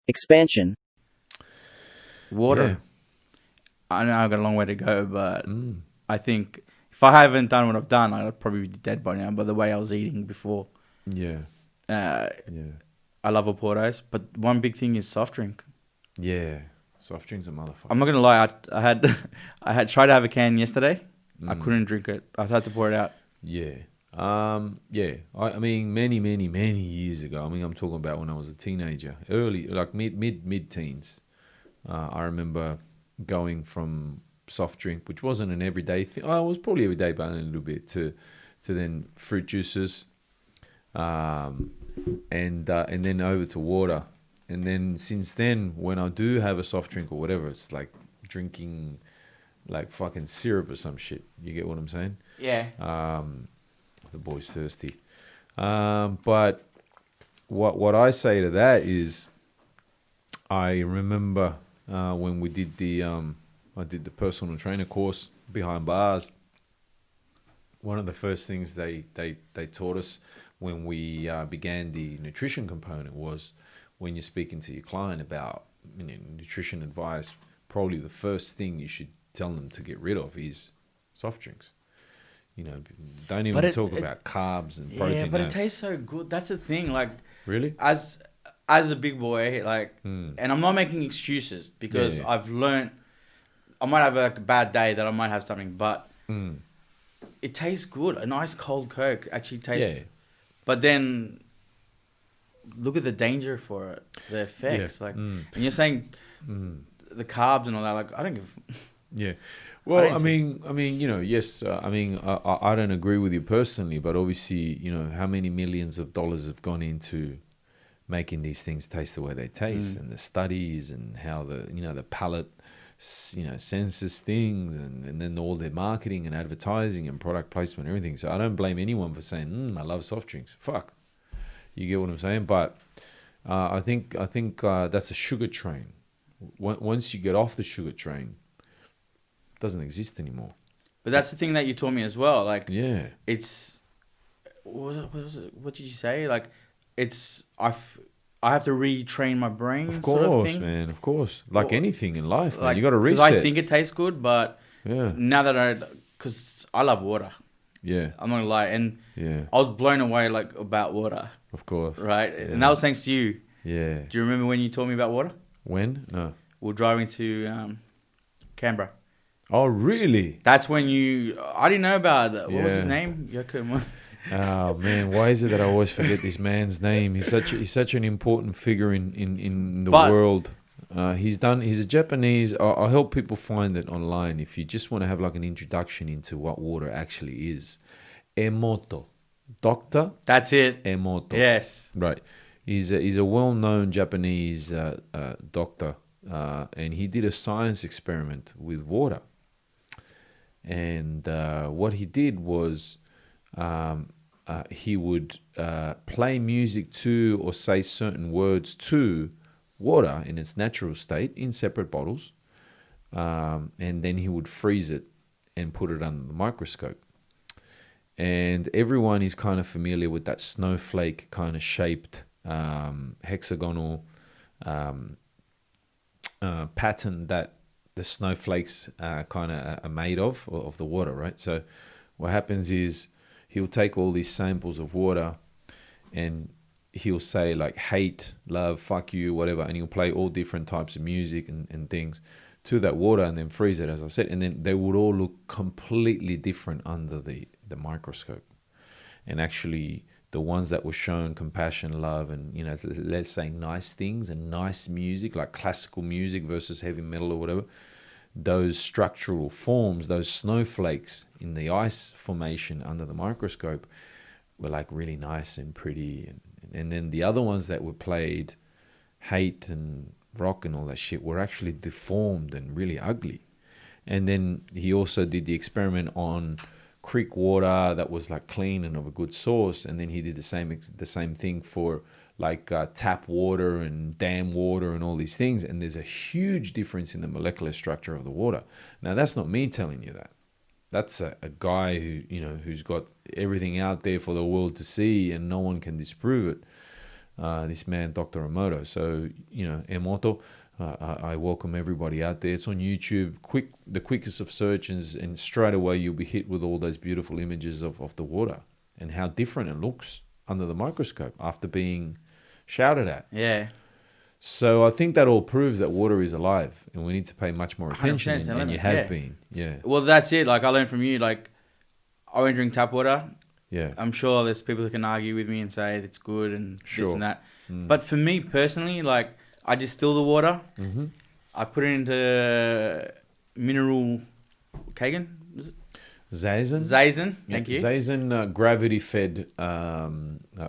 Expansion. Water. Yeah. I know I've got a long way to go, but I think if I haven't done what I've done, I'd probably be dead by now. By the way I was eating before, Yeah. uh, Yeah. I love Oportos, but one big thing is soft drink. Yeah. Soft drinks are I'm motherfucker. not gonna lie, I had I had tried to have a can yesterday. I Mm. couldn't drink it. I had to pour it out. Yeah. Yeah. I mean, many years ago. I mean, I'm talking about when I was a teenager, early, like mid teens. I remember going from soft drink, which wasn't an everyday thing. Oh, it was probably every day, but a little bit to then fruit juices, um, and then over to water. And then since then, when I do have a soft drink or whatever, it's like drinking like fucking syrup or some shit. You get what I'm saying? Yeah. The boy's thirsty. But what I say to that is, I remember when we did I did the personal trainer course behind bars. One of the first things they taught us when we began the nutrition component was when you're speaking to your client about nutrition advice, probably the first thing you should tell them to get rid of is soft drinks. You know, don't But even it, talk it about carbs and yeah, protein. but it No. tastes so good. That's the thing. Like Really? as as a big boy, like, Mm. and I'm not making excuses Yeah, because yeah. I've learned. I might have a bad day that I might have something, but Mm. it tastes good. A nice cold Coke actually tastes. Yeah. But then look at the danger for it, the Yeah. effects. Like, Mm. and you're saying Mm. the carbs and all that. Like, I don't give. Yeah. I Well, don't see. yes. I don't agree with you personally, but obviously, how many millions of dollars have gone into making these things taste the way they taste, and the studies and how the palate, senses things, and then all their marketing and advertising and product placement and everything. So I don't blame anyone for saying, I love soft drinks. Fuck. You get what I'm saying? But I think that's a sugar train. Once you get off the sugar train, it doesn't exist anymore. But that's the thing that you taught me as well. Like, Yeah. it's what did you say? Like, I have to retrain my Of brain, sort of course, thing. man. Of course. Like Or, anything in life, man. like, You got to because I reset. think it tastes good, but Yeah. now that because I love water. Yeah. I'm not gonna lie, and Yeah. I was blown away like about water, Of course. right? Yeah. And that was thanks to you. Yeah. Do you remember when you told me about water? When? No. We were driving to Canberra. Oh, really? That's when I didn't know about it. What was his Yeah. name? Yoko. Oh man, why is it that I always forget this man's name? He's such an important figure in the But world. He's a Japanese. I'll help people find it online if you just want to have like an introduction into what water actually is. Emoto, Doctor that's it. Emoto. Yes. Right. He's a well-known Japanese doctor, and he did a science experiment with water. And what he did was he would play music to or say certain words to water in its natural state in separate bottles, and then he would freeze it and put it under the microscope. And everyone is kind of familiar with that snowflake kind of shaped hexagonal pattern that the snowflakes kind of are made of the water, right? So what happens is he'll take all these samples of water and he'll say like hate, love, fuck you, whatever, and he'll play all different types of music and things to that water and then freeze it, as I said, and then they would all look completely different under the microscope. And actually the ones that were shown compassion, love, and let's say nice things and nice music, like classical music versus heavy metal or whatever, those structural forms, those snowflakes in the ice formation under the microscope were like really nice and pretty, and then the other ones that were played, hate and rock and all that shit, were actually deformed and really ugly. And then he also did the experiment on creek water that was like clean and of a good source, and then he did the same thing for like tap water and dam water and all these things, and there's a huge difference in the molecular structure of the water. Now that's not me telling you that. That's a guy who's got everything out there for the world to see and no one can disprove it. this man, Dr. Emoto. So, Emoto, I welcome everybody out there. It's on YouTube, the quickest of searches, and straight away you'll be hit with all those beautiful images of the water and how different it looks under the microscope after being shouted at. Yeah. So I think that all proves that water is alive, and we need to pay much more attention, 100% and you have been. Yeah. Well, that's it. Like, I learned from you, like, I won't drink tap water. Yeah. I'm sure there's people who can argue with me and say it's good and Sure. this and that. But for me personally, like, I distill the water. Mm-hmm. I put it into mineral Kagan. Is it? Zazen. Thank you. Zazen gravity-fed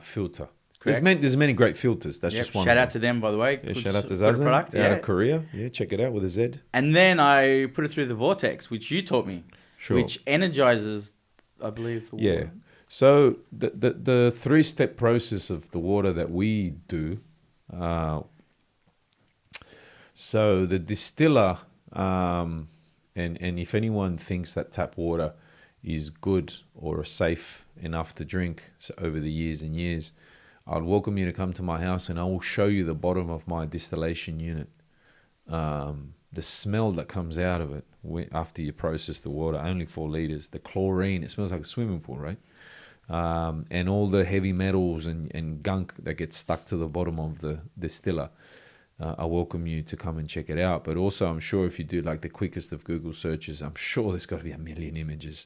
filter. There's many great filters. That's just one. Shout out to them, by the way. Yeah, Good shout out to good Zazen product. out of Korea. Yeah, check it out with a Z. And then I put it through the vortex, which you taught me, Sure. which energizes, I believe, the water. Yeah. So the 3-step process of the water that we do. So the distiller, and if anyone thinks that tap water is good or safe enough to drink, so over the years and years, I'd welcome you to come to my house and I will show you the bottom of my distillation unit. The smell that comes out of it after you process the water, only 4 liters. The chlorine, it smells like a swimming pool, right? And all the heavy metals and gunk that gets stuck to the bottom of the distiller. I welcome you to come and check it out. But also, I'm sure if you do like the quickest of Google searches, I'm sure there's got to be a million images.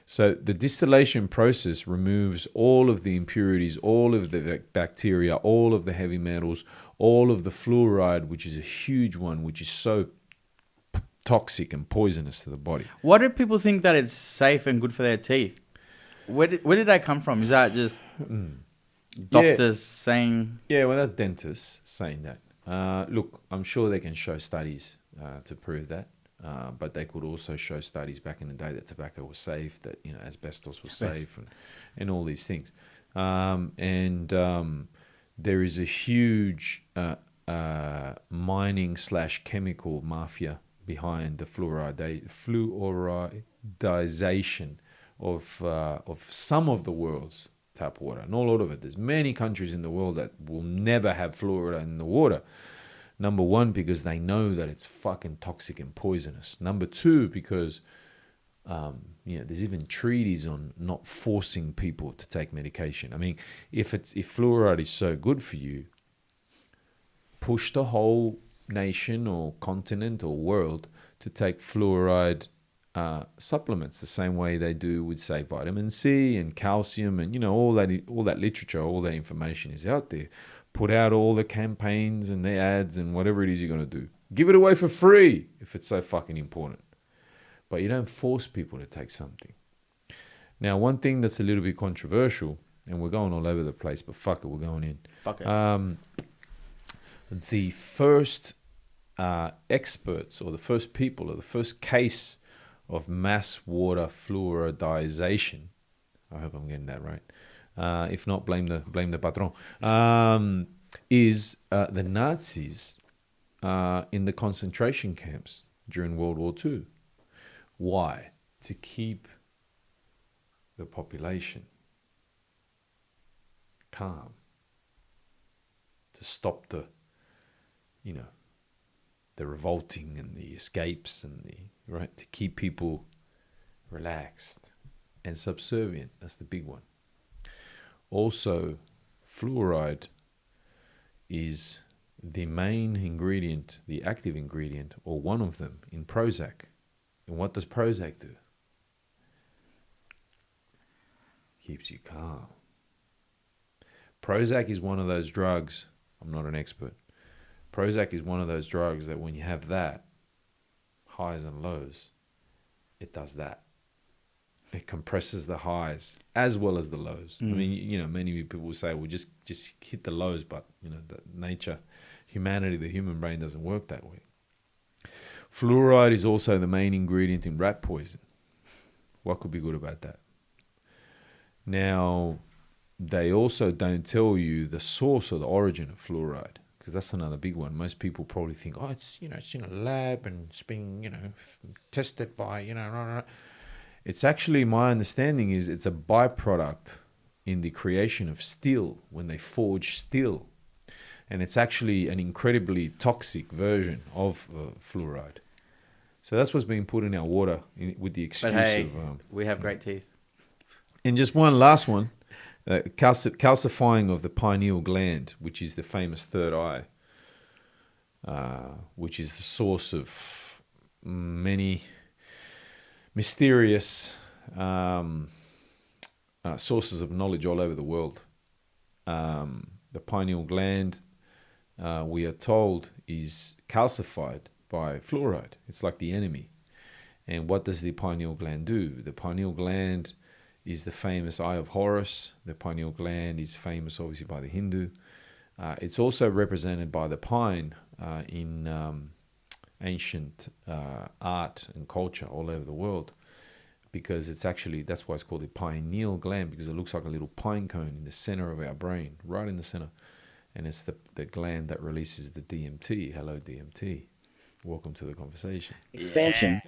So the distillation process removes all of the impurities, all of the bacteria, all of the heavy metals, all of the fluoride, which is a huge one, which is so toxic and poisonous to the body. What do people think that it's safe and good for their teeth? Where did that come from? Is that just doctors saying? Yeah, well, that's dentists saying that. Look, I'm sure they can show studies to prove that. But they could also show studies back in the day that tobacco was safe, that asbestos was safe, and all these things. There is a huge mining/chemical mafia behind the fluoridization of some of the world's tap water. Not a lot of it. There's many countries in the world that will never have fluoride in the water. Number one, because they know that it's fucking toxic and poisonous. Number two, because there's even treaties on not forcing people to take medication. I mean, if fluoride is so good for you, push the whole nation or continent or world to take fluoride supplements the same way they do with, say, vitamin C and calcium, and all that literature, all that information is out there. Put out all the campaigns and the ads and whatever it is you're going to do. Give it away for free if it's so fucking important. But you don't force people to take something. Now, one thing that's a little bit controversial, and we're going all over the place, but fuck it, we're going in. Fuck it. The first experts, or the first people, or the first case of mass water fluoridization, I hope I'm getting that right. If not, blame the patron. Is the Nazis in the concentration camps during World War II? Why? To keep the population calm. To stop the revolting and the escapes and to keep people relaxed and subservient. That's the big one. Also, fluoride is the main ingredient, the active ingredient, or one of them in Prozac. And what does Prozac do? Keeps you calm. Prozac is one of those drugs, I'm not an expert. Prozac is one of those drugs that when you have that, highs and lows, it does that. It compresses the highs as well as the lows. I mean, many people will say, well, just hit the lows, but the nature, humanity, the human brain doesn't work that way. Fluoride is also the main ingredient in rat poison. What could be good about that? Now, they also don't tell you the source or the origin of fluoride, because that's another big one. Most people probably think, oh, it's in a lab and it's being tested by It's actually, my understanding is, it's a byproduct in the creation of steel when they forge steel. And it's actually an incredibly toxic version of fluoride. So that's what's being put in our water with the excuse But hey, of... we have great teeth. And just one last one, calcifying of the pineal gland, which is the famous third eye, which is the source of many mysterious sources of knowledge all over the world. The pineal gland, we are told, is calcified by fluoride. It's like the enemy. And what does the pineal gland do? The pineal gland is the famous Eye of Horus. The pineal gland is famous, obviously, by the Hindu. It's also represented by the pine in ancient art and culture all over the world, because it's actually, that's why it's called the pineal gland, because it looks like a little pine cone in the center of our brain, right in the center. And it's the gland that releases the DMT. Hello, DMT. Welcome to the conversation. Expansion.